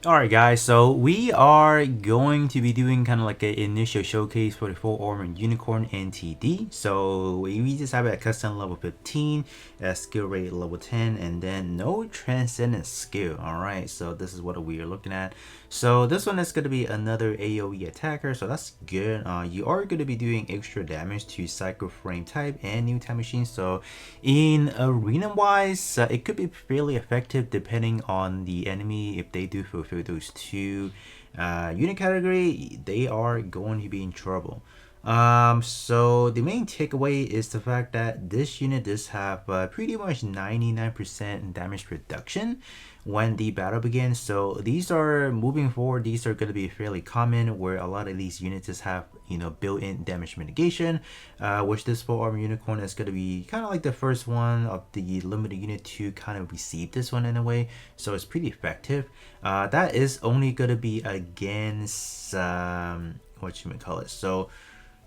Alright guys, so we are going to be doing kind of like an initial showcase for the full armor unicorn NTD. So we just have it at custom level 15, at skill rate level 10, and then no transcendent skill. Alright, so this is what we are looking at. So this one is going to be another AoE attacker, so that's good. You are going to be doing extra damage to psycho frame type and new time machine. So in arena wise, it could be fairly effective depending on the enemy. If they do fulfill those two unit category, they are going to be in trouble. So the main takeaway is the fact that this unit does have pretty much 99% damage reduction when the battle begins. So these are moving forward, these are going to be fairly common, where a lot of these units just have built-in damage mitigation, which this full armor unicorn is going to be kind of like the first one of the limited unit to kind of receive this one in a way. So it's pretty effective. That is only going to be against what you may call it. So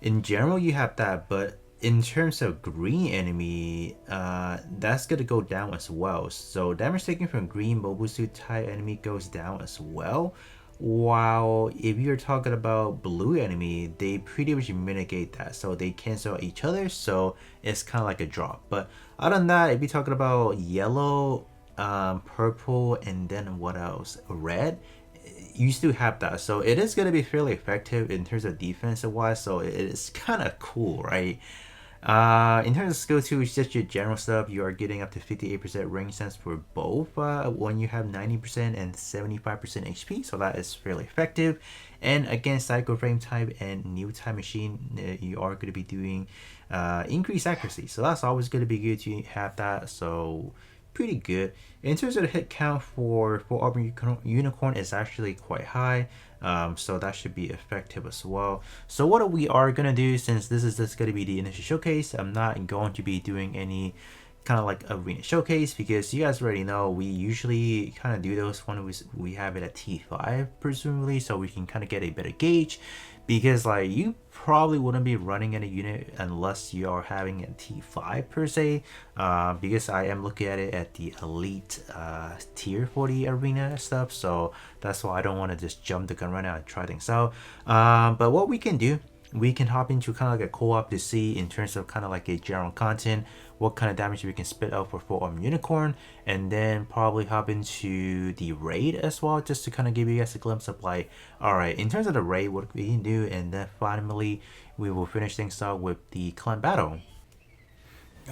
in general you have that, but in terms of green enemy, that's gonna go down as well. So damage taken from green mobile suit type enemy goes down as well, while if you're talking about blue enemy, they pretty much mitigate that, so they cancel each other, so it's kind of like a drop. But other than that, if you're talking about yellow, purple, and then what else, red, you still have that, so it is going to be fairly effective in terms of defensive wise, so it is kind of cool, right? In terms of skill 2, it's just your general stuff. You are getting up to 58% range sense for both when you have 90% and 75% HP, so that is fairly effective. And against Psycho Frame type and New Time Machine, you are going to be doing increased accuracy, so that's always going to be good to have that. So pretty good. In terms of the hit count for Armor Unicorn is actually quite high, so that should be effective as well. So what we are going to do, since this is just going to be the initial showcase, I'm not going to be doing any kind of like arena showcase, because you guys already know we usually kind of do those when we have it at T5 presumably, so we can kind of get a better gauge, because like you probably wouldn't be running any unit unless you are having a T5 per se, because I am looking at it at the elite tier for the arena stuff, so that's why I don't want to just jump the gun right now and try things out. But what we can do, we can hop into kind of like a co-op to see in terms of kind of like a general content what kind of damage we can spit out for full armor unicorn, and then probably hop into the raid as well, just to kind of give you guys a glimpse of like, all right, in terms of the raid, what we can do, and then finally we will finish things out with the clan battle.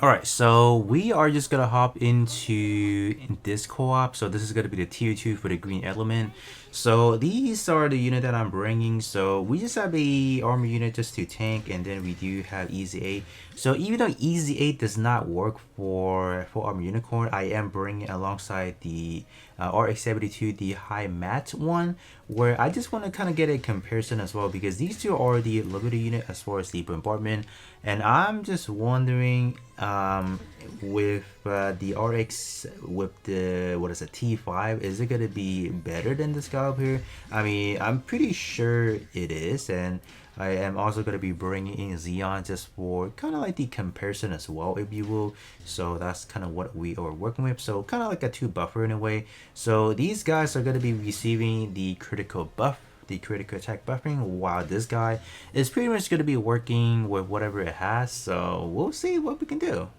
Alright, so we are just gonna hop into this co-op. So this is gonna be the tier 2 for the green element. So these are the unit that I'm bringing. So we just have a armor unit just to tank, and then we do have easy 8. So even though easy 8 does not work for armor unicorn, I am bringing alongside the RX-72, the high mat one, where I just want to kind of get a comparison as well, because these two are the limited unit as far as the bombardment, and I'm just wondering with the RX with the, what is it, T5, is it gonna be better than this guy up here? I mean, I'm pretty sure it is, and I am also going to be bringing in Xeon just for kind of like the comparison as well, if you will. So that's kind of what we are working with. So kind of like a 2 buffer in a way. So these guys are going to be receiving the critical buff, the critical attack buffering, while this guy is pretty much going to be working with whatever it has. So we'll see what we can do.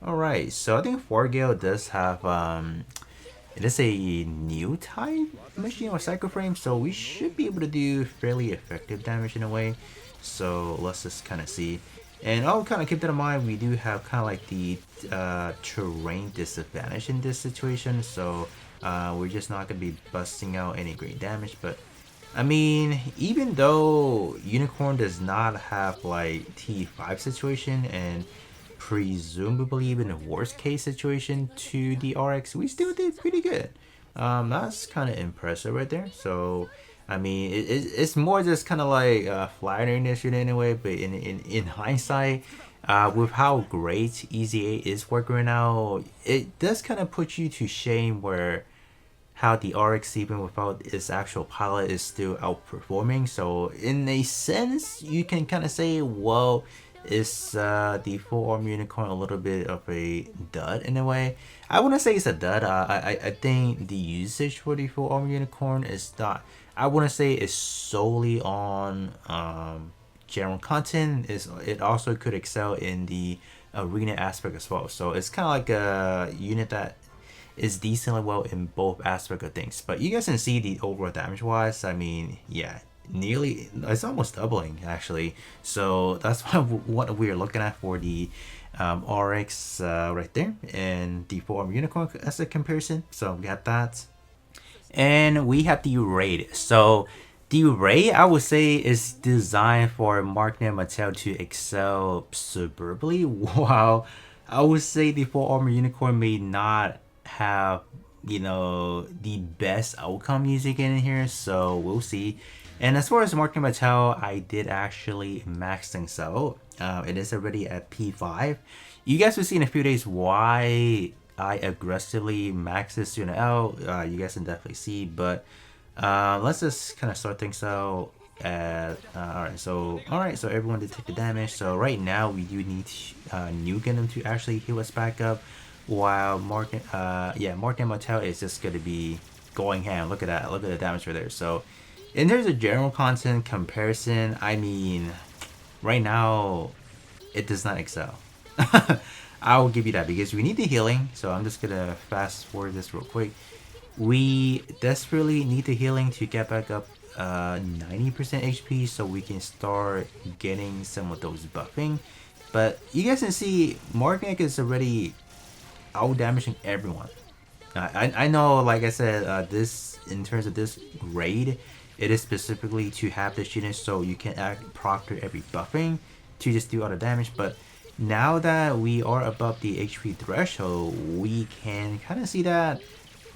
Alright, so I think Forgale does have it is a new type machine or cycle frame, so we should be able to do fairly effective damage in a way. So let's just kind of see. And I'll kind of keep that in mind, we do have kind of like the terrain disadvantage in this situation, so we're just not going to be busting out any great damage. But I mean, even though Unicorn does not have like T5 situation, and presumably even a worst case situation to the RX, we still did pretty good. That's kind of impressive right there. So I mean, it's more just kind of like flattering this unit anyway, but in hindsight, with how great Easy 8 is working right now, it does kind of put you to shame where how the RX, even without its actual pilot, is still outperforming. So in a sense, you can kind of say, well, Is the full armor unicorn a little bit of a dud in a way? I wouldn't say it's a dud. I think the usage for the full armor unicorn is not. I wouldn't say it's solely on general content. Is it also could excel in the arena aspect as well. So it's kind of like a unit that is decently well in both aspects of things. But you guys can see the overall damage wise. I mean, yeah, nearly it's almost doubling actually. So that's what we're looking at for the RX right there, and the Form Unicorn as a comparison. So we have that, and we have the Raid. So the Raid, I would say, is designed for Mark and Mattel to excel superbly, while I would say the Full Armor Unicorn may not have, the best outcome music in here. So we'll see. And as far as Mark and Mattel, I did actually max things out. It is already at P5. You guys will see in a few days why I aggressively max this unit out. You guys can definitely see, but let's just kind of start things out at all right, so everyone did take the damage. So right now we do need new Gundam to actually heal us back up, while Mark and Mattel is just gonna be going ham. Look at that, look at the damage right there. So in terms of general content comparison, I mean, right now it does not excel. I will give you that because we need the healing. So I'm just gonna fast forward this real quick. We desperately need the healing to get back up 90% HP so we can start getting some of those buffing. But you guys can see Morganic is already out damaging everyone. I know, like I said, this in terms of this raid, it is specifically to have this unit so you can proctor every buffing to just do all the damage. But now that we are above the HP threshold, we can kind of see that,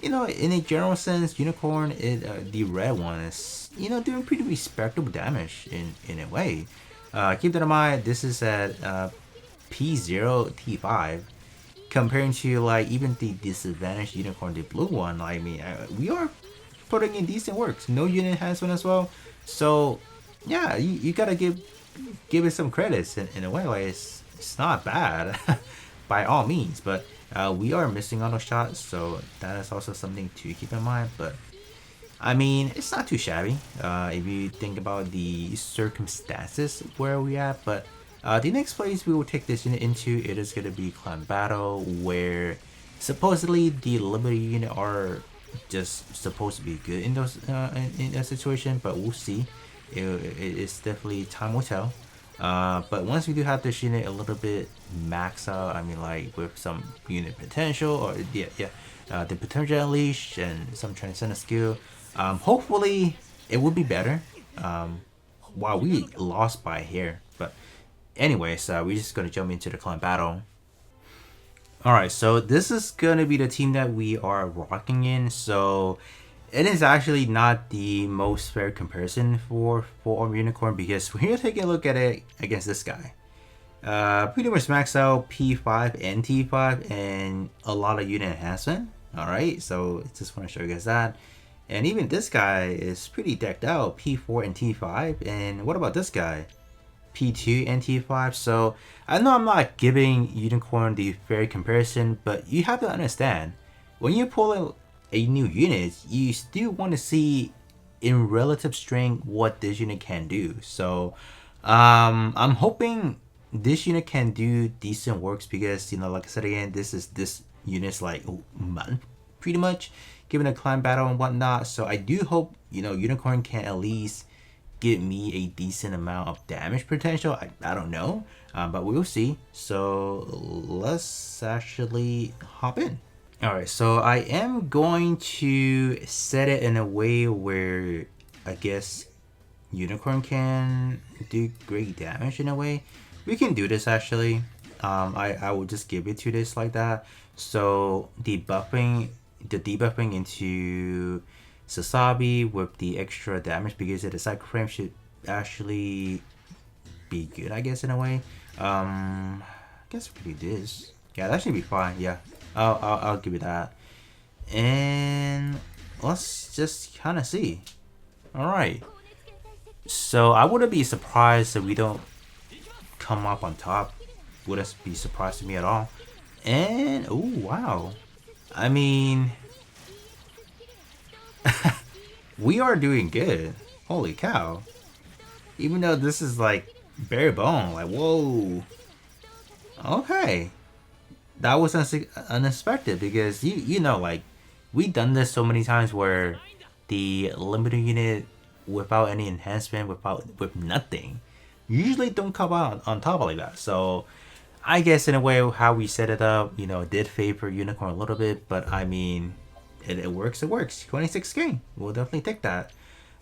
in a general sense, Unicorn, the red one, is, doing pretty respectable damage in a way. Keep that in mind, this is at P0, T5, comparing to, like, even the disadvantaged Unicorn, the blue one. I mean, we are putting in decent works. No unit enhancement as well. So, yeah, you gotta give it some credits in a way. Like, it's not bad by all means, but we are missing on those shots, so that is also something to keep in mind. But I mean, it's not too shabby if you think about the circumstances where we at. But the next place we will take this unit into, it is going to be Clan Battle, where supposedly the Liberty unit are just supposed to be good in those in that situation, but we'll see. It's definitely time will tell. But once we do have this unit a little bit max out, I mean, like with some unit potential, or the potential unleashed and some transcendent skill, hopefully it will be better. Wow, we lost by hair, but anyways, we're just gonna jump into the clan battle. Alright, so this is gonna be the team that we are rocking in. So it is actually not the most fair comparison for Armor Unicorn, because we're gonna take a look at it against this guy. Pretty much max out P5 and T5 and a lot of unit enhancement. Alright, so just want to show you guys that. And even this guy is pretty decked out, P4 and T5. And what about this guy? P2 and T5. So I know I'm not giving Unicorn the fair comparison, but you have to understand, when you pull in a new unit, you still want to see in relative strength what this unit can do. So I'm hoping this unit can do decent works, because like I said again, this unit's like month pretty much, given a clan battle and whatnot. So I do hope Unicorn can at least give me a decent amount of damage potential. I don't know, but we'll see. So let's actually hop in. Alright, so I am going to set it in a way where I guess Unicorn can do great damage in a way. We can do this actually. I will just give it to this like that. So the debuffing into Sasabi with the extra damage because of the cycle frame should actually be good, I guess, in a way. I guess we could do this. Yeah, that should be fine. Yeah, I'll give it that. And let's just kind of see. All right. So I wouldn't be surprised if we don't come up on top. Wouldn't be surprised to me at all. And oh wow, I mean, we are doing good. Holy cow! Even though this is like bare bone, like whoa. Okay, that was unexpected because you know like we done this so many times where the limited unit without any enhancement, with nothing, usually don't come out on top like that. So I guess in a way how we set it up, you know, did favor Unicorn a little bit, but I mean, it works. It works. 26k. We'll definitely take that.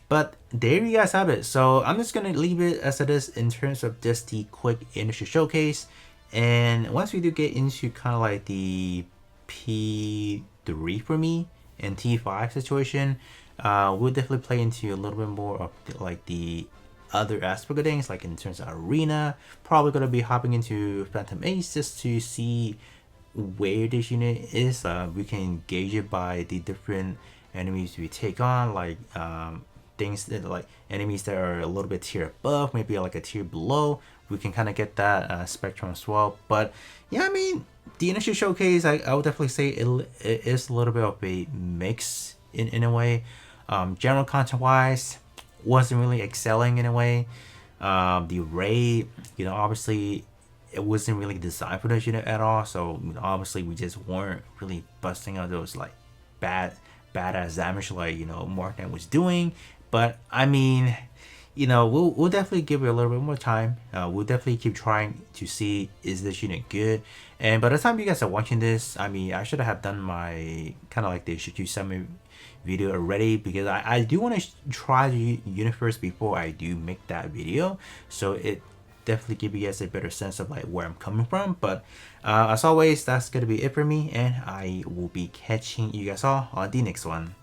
But there you guys have it. So I'm just gonna leave it as it is in terms of just the quick initial showcase. And once we do get into kind of like the P3 for me and T5 situation, we'll definitely play into a little bit more of like the other aspect of things, like in terms of arena. Probably gonna be hopping into Phantom Ace just to see where this unit is. We can gauge it by the different enemies we take on, like things that like enemies that are a little bit tier above, maybe like a tier below. We can kind of get that spectrum as well. But yeah, I mean, the initial showcase, I would definitely say it is a little bit of a mix in a way. General content wise, wasn't really excelling in a way. The raid, you know, obviously it wasn't really designed for this unit at all. So you know, obviously we just weren't really busting out those like badass damage like you know Mark Knight was doing. But I mean, you know, we'll definitely give it a little bit more time. We'll definitely keep trying to see is this unit good. And by the time you guys are watching this, I mean, I should have done my kind of like the should you send me video already because I do want to try the unit first before I do make that video. So it definitely give you guys a better sense of like where I'm coming from. But as always, that's gonna be it for me, and I will be catching you guys all on the next one.